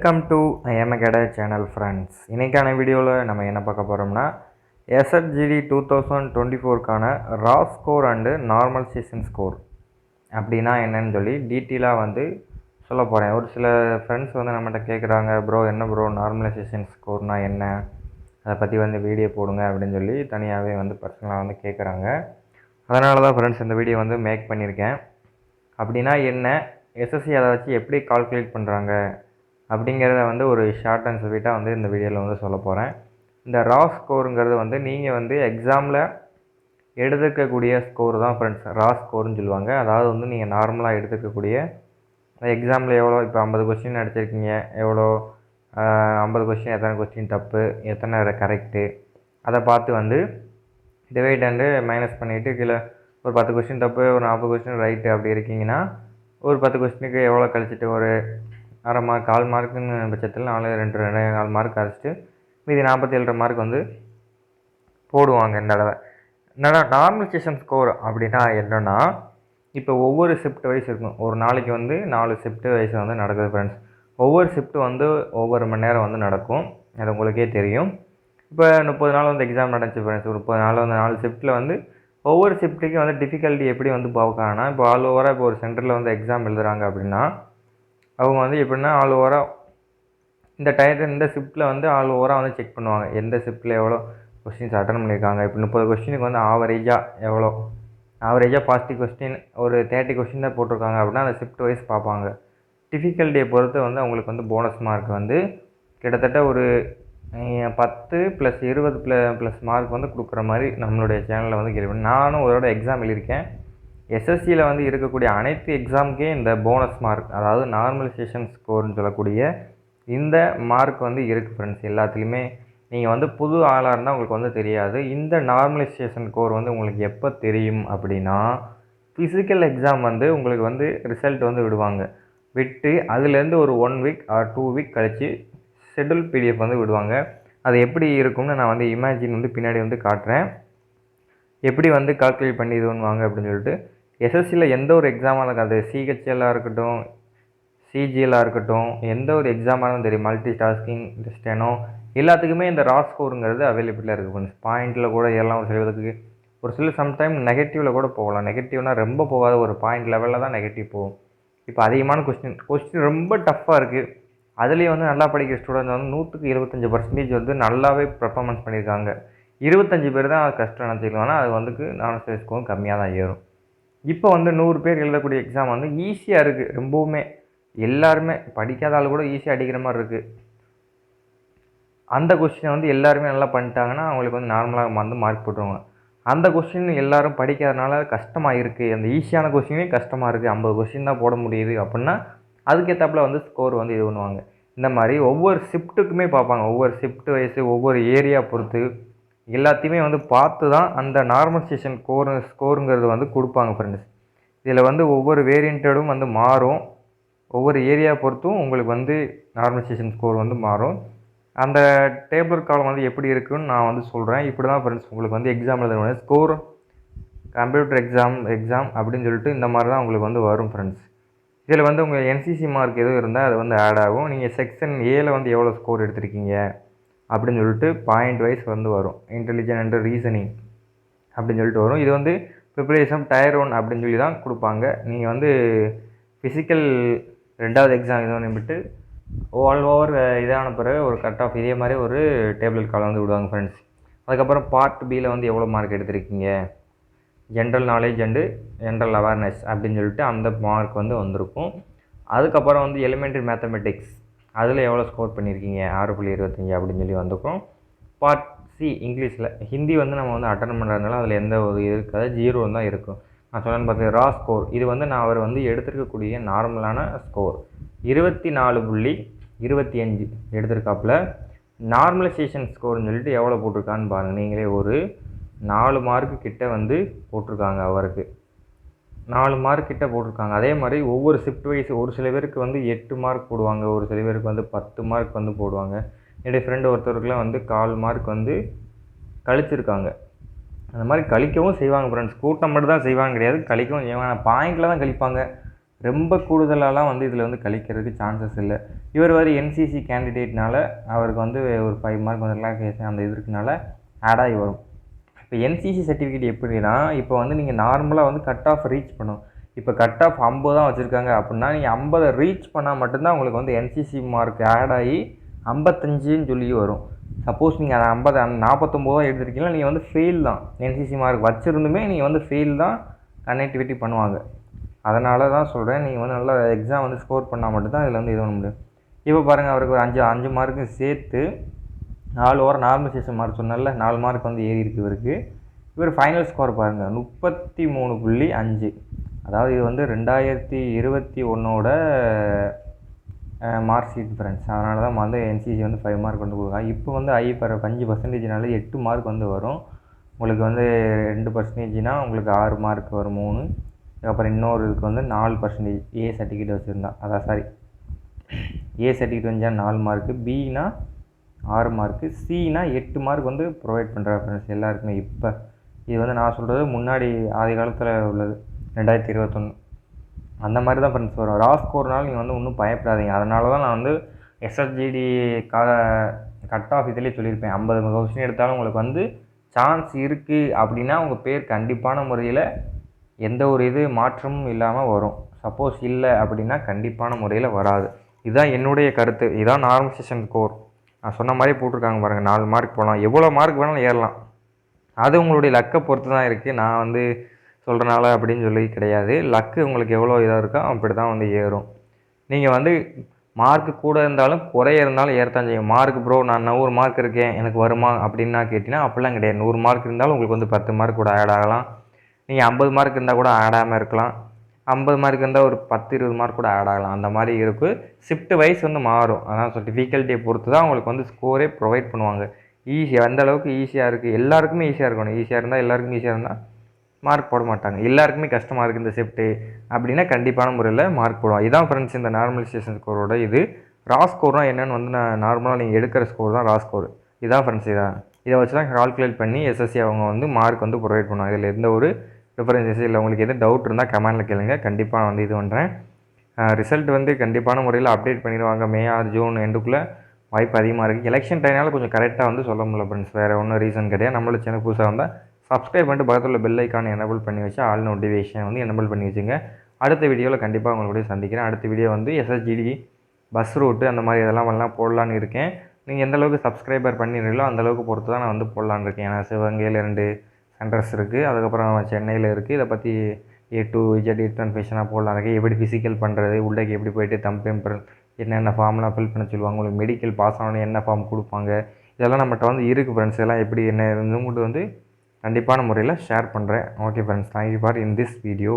Welcome to ஐஎம்ஏகடை channel friends. இன்றைக்கான வீடியோவில் நம்ம என்ன பார்க்க போகிறோம்னா எஸ்எஃப்ஜிடி 2024க்கான raw score and normalization score அப்படின்னா என்னன்னு சொல்லி டீட்டெயிலாக சொல்ல போகிறேன். ஒரு சில ஃப்ரெண்ட்ஸ் நம்மகிட்ட கேட்குறாங்க, ப்ரோ என்ன ப்ரோ நார்மலைசேஷன் ஸ்கோர்னால் என்ன, அதை பற்றி வீடியோ போடுங்க அப்படின்னு சொல்லி தனியாகவே பர்சனலாக கேட்குறாங்க. அதனால தான் ஃப்ரெண்ட்ஸ் இந்த வீடியோ மேக் பண்ணியிருக்கேன். அப்படின்னா என்ன, எஸ்எஸ்சி அதை வச்சு எப்படி கால்குலேட் பண்ணுறாங்க அப்படிங்கிறத ஒரு ஷார்ட் அண்ட் ஸ்வீட்டாக இந்த வீடியோவில் சொல்ல போகிறேன். இந்த ரா ஸ்கோருங்கிறது நீங்கள் எக்ஸாமில் எடுத்துக்கக்கூடிய ஸ்கோர் தான் ஃப்ரெண்ட்ஸ் ரா ஸ்கோர்னு சொல்லுவாங்க. அதாவது நீங்கள் நார்மலாக எடுத்துக்கக்கூடிய எக்ஸாமில் எவ்வளோ, இப்போ 50 கொஸ்டின் அடிச்சிருக்கீங்க, எவ்வளோ 50 கொஸ்டின் எத்தனை கொஸ்டின் தப்பு, எத்தனை கரெக்டு, அதை பார்த்து டிவைட் அண்டு மைனஸ் பண்ணிவிட்டு கீழே ஒரு 10 கொஸ்டின் தப்பு, ஒரு 40 கொஸ்டின் ரைட்டு அப்படி இருக்கீங்கன்னா ஒரு 10 கொஸ்டினுக்கு எவ்வளோ கழிச்சிட்டு ஒரு அரை மார்க், 1/4 மார்க்குன்னு பட்சத்தில் 4 மார்க் அரைச்சிட்டு மீதி 47 மார்க் போடுவாங்க. இந்த தடவை என்னடா நார்மலைசேஷன் ஸ்கோர் அப்படின்னா என்னென்னா, இப்போ ஒவ்வொரு ஷிஃப்ட் வைஸ் இருக்கும். ஒரு நாளைக்கு 4 ஷிஃப்ட் வைஸ் நடக்குது ஃப்ரெண்ட்ஸ். ஒவ்வொரு ஷிஃப்ட்டு ஒவ்வொரு மணி நேரம் நடக்கும். அது உங்களுக்கே தெரியும். இப்போ 30 நாள் எக்ஸாம் நடந்துச்சு ஃப்ரெண்ட்ஸ். 30 நாள் 4 ஷிஃப்ட்டில் ஒவ்வொரு ஷிஃப்ட்டுக்கும் டிஃபிகல்ட்டி எப்படி பார்க்கணும்னா, இப்போ ஆல் ஓவராக இப்போ ஒரு சென்டரில் எக்ஸாம் எழுதுகிறாங்க அப்படின்னா அவங்க எப்படின்னா ஆல் ஓவராக இந்த டயத்தில் இந்த ஷிஃப்ட்டில் ஆல் ஓவராக செக் பண்ணுவாங்க. எந்த ஷிஃப்ட்டில் எவ்வளோ கொஸ்டின்ஸ் அட்டன் பண்ணியிருக்காங்க. இப்போ 30 கொஸ்டினுக்கு ஆவரேஜாக எவ்வளோ, ஆவரேஜாக 40 கொஸ்டின் ஒரு 30 கொஸ்டின் தான் போட்டிருக்காங்க அப்படின்னா அந்த ஷிஃப்ட் வைஸ் பார்ப்பாங்க. டிஃபிகல்ட்டியை பொறுத்து அவங்களுக்கு போனஸ் மார்க் கிட்டத்தட்ட ஒரு 10 + 20 ப்ளஸ் மார்க் கொடுக்குற மாதிரி நம்மளுடைய சேனலில் கேள்வி. நானும் ஒரு எக்ஸாம் எழுதியிருக்கேன். எஸ்எஸ்சியில் இருக்கக்கூடிய அனைத்து எக்ஸாமுக்கே இந்த போனஸ் மார்க், அதாவது நார்மலைசேஷன் ஸ்கோர்னு சொல்லக்கூடிய இந்த மார்க் இருக்குது ஃப்ரெண்ட்ஸ். எல்லாத்துலேயுமே நீங்கள் புது ஆளாக இருந்தால் உங்களுக்கு தெரியாது. இந்த நார்மலைசேஷன் ஸ்கோர் உங்களுக்கு எப்போ தெரியும் அப்படின்னா, ஃபிசிக்கல் எக்ஸாம் உங்களுக்கு ரிசல்ட் விடுவாங்க. விட்டு அதுலேருந்து ஒரு 1 வீக் ஆர் 2 வீக் கழித்து ஷெட்யூல் பிடிஎஃப் விடுவாங்க. அது எப்படி இருக்கும்னு நான் இமேஜின் பின்னாடி காட்டுறேன். எப்படி கால்குலேட் பண்ணி இது பண்ணுவாங்க அப்படின்னு சொல்லிட்டு. எஸ்எஸ்சியில் எந்த ஒரு எக்ஸாமாக இருக்கும், அது சிஹெச்எல்லாக இருக்கட்டும், சிஜிஎல்லாக இருக்கட்டும், எந்த ஒரு எக்ஸாமாக இருந்தாலும் தெரியும், மல்டி டாஸ்கிங், ஸ்டெனோ எல்லாத்துக்குமே இந்த ரா ஸ்கோருங்கிறது அவைலபிளாக இருக்குது ஃப்ரெண்ட்ஸ். பாயிண்டில் கூட எல்லாம் செய்வதற்கு ஒரு சில சம்டைம் நெகட்டிவில் கூட போகலாம். நெகட்டிவ்னால் ரொம்ப போகாத, ஒரு பாயிண்ட் லெவலில் தான் நெகட்டிவ் போகும். இப்போ அதிகமான கொஸ்டின் ரொம்ப டஃப்பாக இருக்குது. அதுலேயே நல்லா படிக்கிற ஸ்டூடெண்ட்ஸ் 100க்கு 75% நல்லாவே பர்ஃபார்மன்ஸ் பண்ணியிருக்காங்க. 25 பேர் தான் அது கஷ்டம் நினச்சிக்கலாம். ஆனால் அது நார்மலைசேஷன் ஸ்கோர் கம்மியாக தான் ஏறும். இப்போ 100 பேர் எழுதக்கூடிய எக்ஸாம் ஈஸியாக இருக்குது. ரொம்பவுமே எல்லாருமே படிக்காத ஆள் கூட ஈஸியாக அடிக்கிற மாதிரி இருக்குது. அந்த கொஸ்டினை எல்லாருமே நல்லா பண்ணிட்டாங்கன்னா அவங்களுக்கு நார்மலாக மார்க் போட்டுருவாங்க. அந்த கொஸ்டின் எல்லோரும் படிக்காதனால கஷ்டமாக இருக்குது, அந்த ஈஸியான கொஸ்டினே கஷ்டமாக இருக்குது, 50 கொஸ்டின் தான் போட முடியுது அப்படின்னா அதுக்கேற்றாப்புல ஸ்கோர் இது பண்ணுவாங்க. இந்த மாதிரி ஒவ்வொரு ஷிஃப்ட்டுக்குமே பார்ப்பாங்க. ஒவ்வொரு ஷிஃப்ட் வயசு, ஒவ்வொரு ஏரியா பொறுத்து எல்லாத்தையுமே பார்த்து தான் அந்த நார்மலைசேஷன் ஸ்கோருங்கிறது கொடுப்பாங்க ஃப்ரெண்ட்ஸ். இதில் ஒவ்வொரு வேரியண்ட்டடும் மாறும். ஒவ்வொரு ஏரியா பொறுத்தும் உங்களுக்கு நார்மலைசேஷன் ஸ்கோர் மாறும். அந்த டேபிள் காலம் எப்படி இருக்குன்னு நான் சொல்கிறேன். இப்படி தான் ஃப்ரெண்ட்ஸ் உங்களுக்கு எக்ஸாம் எழுதுற ஸ்கோர், கம்ப்யூட்டர் எக்ஸாம் அப்படின்னு சொல்லிட்டு இந்த மாதிரி தான் உங்களுக்கு வரும் ஃப்ரெண்ட்ஸ். இதில் உங்கள் என்சிசி மார்க் எதுவும் இருந்தால் அது ஆட் ஆகும். நீங்கள் செக்ஷன் ஏல எவ்வளோ ஸ்கோர் எடுத்திருக்கீங்க அப்படின்னு சொல்லிட்டு பாயிண்ட் வைஸ் வரும். இன்டெலிஜென்ட் அண்ட் ரீசனிங் அப்படின்னு சொல்லிட்டு வரும். இது ப்ரிப்பரேஷன் டயர் 1 அப்படின்னு சொல்லி தான் கொடுப்பாங்க. நீங்கள் ஃபிசிக்கல் 2வது எக்ஸாம் இது விட்டு ஆல் ஓவர் இதான பிறகு ஒரு கட் ஆஃப் இதே மாதிரி ஒரு டேபிள் கால் விடுவாங்க ஃப்ரெண்ட்ஸ். அதுக்கப்புறம் பார்ட் பியில் எவ்வளோ மார்க் எடுத்திருக்கீங்க, general knowledge and general awareness அப்படின்னு சொல்லிட்டு அந்த மார்க் வந்திருக்கும். அதுக்கப்புறம் எலிமெண்ட்ரி மேத்தமெட்டிக்ஸ் அதில் எவ்வளோ ஸ்கோர் பண்ணியிருக்கீங்க, 6.25 அப்படின்னு சொல்லி வந்திருக்கும். பார்ட் சி இங்கிலீஷில், ஹிந்தி நம்ம அட்டன் பண்ணுறதுனால அதில் எந்த ஒரு இது இருக்காது, 0 தான் இருக்கும். நான் சொன்னேன்னு பார்த்தீங்கன்னா ரா ஸ்கோர், இது நான் அவர் எடுத்திருக்கக்கூடிய நார்மலான ஸ்கோர் 24.25 எடுத்திருக்காப்புல. நார்மலைசேஷன் ஸ்கோர்னு சொல்லிட்டு எவ்வளோ போட்டிருக்கான்னு பாருங்கள். நீங்களே ஒரு 4 மார்க்கு கிட்ட போட்டிருக்காங்க. அவருக்கு 4 மார்க் கிட்ட போட்டிருக்காங்க. அதே மாதிரி ஒவ்வொரு ஷிஃப்ட் வைஸ் ஒரு சில பேருக்கு 8 மார்க் போடுவாங்க, ஒரு சில பேருக்கு 10 மார்க் போடுவாங்க. என்னுடைய ஃப்ரெண்டு ஒருத்தருக்குலாம் 1/4 மார்க் கழிச்சிருக்காங்க. அந்த மாதிரி கழிக்கவும் செய்வாங்க ஃப்ரெண்ட்ஸ். கூட்டம் மட்டும் தான் செய்வாங்க கிடையாது, கழிக்கவும் செய்வாங்க. பாயிண்டில் தான் கழிப்பாங்க. ரொம்ப கூடுதலாலாம் வந்து இதில் வந்து கழிக்கிறதுக்கு சான்சஸ் இல்லை. இவர் வேறு என்சிசி கேண்டிடேட்னால அவருக்கு வந்து ஒரு 5 மார்க் வந்து ரிலாக்ஸேஷன் அந்த இது இருக்கனால ஆட் ஆகி வரும். இப்போ என்சிசி சர்டிஃபிகேட் எப்படின்னா, இப்போ வந்து நீங்கள் நார்மலாக வந்து கட் ஆஃப் ரீச் பண்ணணும். இப்போ கட் ஆஃப் 50 தான் வச்சுருக்காங்க அப்படின்னா, நீங்கள் 50 ரீச் பண்ணால் மட்டும்தான் உங்களுக்கு வந்து என்சிசி மார்க் ஆட் ஆகி 55ன்னு சொல்லி வரும். சப்போஸ் நீங்கள் அதை 50 49 தான் எடுத்துருக்கீங்களா, நீங்கள் வந்து ஃபெயில் தான். என்சிசி மார்க் வச்சுருந்துமே நீங்கள் வந்து ஃபெயில் தான் கனெக்டிவிட்டி பண்ணுவாங்க. அதனால தான் சொல்கிறேன், நீங்கள் வந்து நல்லா எக்ஸாம் வந்து ஸ்கோர் பண்ணால் மட்டும்தான் இதில் வந்து இது பண்ண முடியும். இப்போ பாருங்கள், அவருக்கு ஒரு 5 மார்க்கும் சேர்த்து 4 ஓவர் நார்மலைசேஷன் மார்க் சொன்னால 4 மார்க் வந்து ஏறி இருக்குது இவருக்கு. இவர் ஃபைனல் ஸ்கோர் பாருங்கள் 33.5. அதாவது இது வந்து 2021ஓட மார்க் ஷீட் ஃப்ரெண்ட்ஸ். அதனால தான் வந்து என்சிசி வந்து 5 மார்க் வந்து கொடுக்குறாங்க. இப்போ வந்து 5%னால 8 மார்க் வந்து வரும். உங்களுக்கு வந்து 2%னா உங்களுக்கு 6 மார்க் வரும் 3. அப்புறம் இன்னொரு இதுக்கு வந்து 4% ஏ சர்டிஃபிகேட் வச்சுருந்தா, அதான் சாரி ஏ சர்டிஃபிகேட் வந்து 4 மார்க்கு, பினா 6 மார்க்கு, சினா 8 மார்க் வந்து ப்ரொவைட் பண்ணுறாங்க ஃப்ரெண்ட்ஸ் எல்லாருக்குமே. இப்போ இது வந்து நான் சொல்கிறது முன்னாடி ஆதி காலத்தில் உள்ளது 2021 அந்த மாதிரி தான் ஃப்ரெண்ட்ஸ் வரும். ரா ஸ்கோர்னால நீங்கள் வந்து ஒன்றும் பயப்படாதீங்க. அதனால தான் நான் வந்து எஸ்எஸ்ஜிடி கட் ஆஃப் இதிலே சொல்லியிருப்பேன், 50 கொஸ்டின் எடுத்தாலும் உங்களுக்கு வந்து சான்ஸ் இருக்குது அப்படின்னா உங்கள் பேர் கண்டிப்பான முறையில் எந்த ஒரு மாற்றமும் இல்லாமல் வரும். சப்போஸ் இல்லை அப்படின்னா கண்டிப்பான முறையில் வராது. இதுதான் என்னுடைய கருத்து. இதுதான் நார்மலைசேஷன் ஸ்கோர். நான் சொன்ன மாதிரி போட்டிருக்காங்க பாருங்கள், 4 மார்க் போகலாம், எவ்வளோ மார்க் வேணாலும் ஏறலாம். அது உங்களுடைய லக்கை பொறுத்து தான் இருக்குது. நான் வந்து சொல்கிறனால அப்படின்னு சொல்லி கிடையாது. லக்கு உங்களுக்கு எவ்வளோ இதாக இருக்கோ அப்படி தான் வந்து ஏறும். நீங்கள் வந்து மார்க்கு கூட இருந்தாலும் குறைய இருந்தாலும் ஏறத்தான் செய்யும். மார்க் ப்ரோ நான் 100 மார்க் இருக்கேன் எனக்கு வருமா அப்படின்னா கேட்டிங்கன்னா அப்படிலாம் கிடையாது. 100 மார்க் இருந்தாலும் உங்களுக்கு வந்து 10 மார்க் கூட ஆட் ஆகலாம். நீங்கள் 50 மார்க் இருந்தால் கூட ஆட் ஆகாமல் இருக்கலாம். 50 மார்க் இருந்தால் ஒரு 10-20 மார்க் கூட ஆட் ஆகலாம். அந்த மாதிரி இருக்குது. ஷிஃப்ட் வைஸ் வந்து மாறும். அதான் டிஃபிகல்ட்டியை பொறுத்து தான் உங்களுக்கு வந்து ஸ்கோரே ப்ரொவைட் பண்ணுவாங்க. ஈஸியாக எந்த அளவுக்கு ஈஸியாக இருக்குது, எல்லாருக்குமே ஈஸியாக இருக்கணும். ஈஸியாக இருந்தால் எல்லாருக்குமே ஈஸியாக இருந்தால் மார்க் போட மாட்டாங்க. எல்லாருக்குமே கஷ்டமாக இருக்குது இந்த ஷிஃப்ட்டு அப்படின்னா கண்டிப்பான முறையில் மார்க் போடுவோம். இதான் ஃப்ரெண்ட்ஸ் இந்த நார்மலைசேஷன் ஸ்கோரோட இது. ரா ஸ்கோர்னால் என்னென்னு வந்து நான் நார்மலாக நீங்கள் எடுக்கிற ஸ்கோர் தான் ரா ஸ்கோர். இதான் ஃப்ரெண்ட்ஸ் இதை வச்சு தான் கால்குலேட் பண்ணி எஸ்எஸ்சி அவங்க வந்து மார்க் வந்து ப்ரொவைட் பண்ணுவாங்க. இதில் எந்த ஒரு டிஃபரன்ஸஸ் இல்லை. உங்களுக்கு எது டவுட் இருந்தால் கமெண்டில் கேளுங்க, கண்டிப்பாக நான் வந்து இது பண்ணுறேன். ரிசல்ட் வந்து கண்டிப்பான முறையில் அப்டேட் பண்ணிடுவாங்க. மே ஆர் ஜூன் எண்டுக்குள்ளே வாய்ப்பு அதிகமாக இருக்குது. எலெக்ஷன் டைம்னால கொஞ்சம் கரெக்டாக வந்து சொல்ல முடியல ஃப்ரெண்ட்ஸ், வேறு ஒன்றும் ரீசன் கிடையாது. நம்மளோட சேனல் புதுசாக வந்தால் சப்ஸ்கிரைப் பண்ணிட்டு பக்கத்தில் உள்ள பெல் ஐக்கான் எனேபிள் பண்ணி வச்சு ஆல் நோட்டிஃபிகேஷன் வந்து எனேபிள் பண்ணி வச்சுங்க. அடுத்த வீடியோவில் கண்டிப்பாக உங்களுடைய சந்திக்கிறேன். அடுத்த வீடியோ வந்து எஸ்எஸ்ஜிடி பஸ் ரூட்டு அந்த மாதிரி இதெல்லாம் போடலான்னு இருக்கேன். நீங்கள் எந்த அளவுக்கு சப்ஸ்கிரைபர் பண்ணிடுறீங்களோ அந்தளவுக்கு பொறுத்து தான் நான் வந்து போடலான்னு இருக்கேன். ஏன்னா சிவகங்கையில் 2 சென்டர்ஸ் இருக்குது, அதுக்கப்புறம் சென்னையில் இருக்குது. இதை பற்றி A to Z இன்ஃபர்மேஷனாக போடலாம் இருக்குது. எப்படி ஃபிசிக்கல் பண்ணுறது, உள்ளேக்கு எப்படி போய்ட்டு டெம்பரேச்சர் என்னென்ன ஃபார்ம்லாம் ஃபில் பண்ண சொல்லுவாங்க, உங்களுக்கு மெடிக்கல் பாஸ் ஆகணும் என்ன ஃபார்ம் கொடுப்பாங்க, இதெல்லாம் நம்மகிட்ட வந்து இருக்குது ஃப்ரெண்ட்ஸ். எல்லாம் எப்படி என்ன இருந்து வந்து கண்டிப்பான முறையில் ஷேர் பண்ணுறேன். Okay friends, thank you for in this video.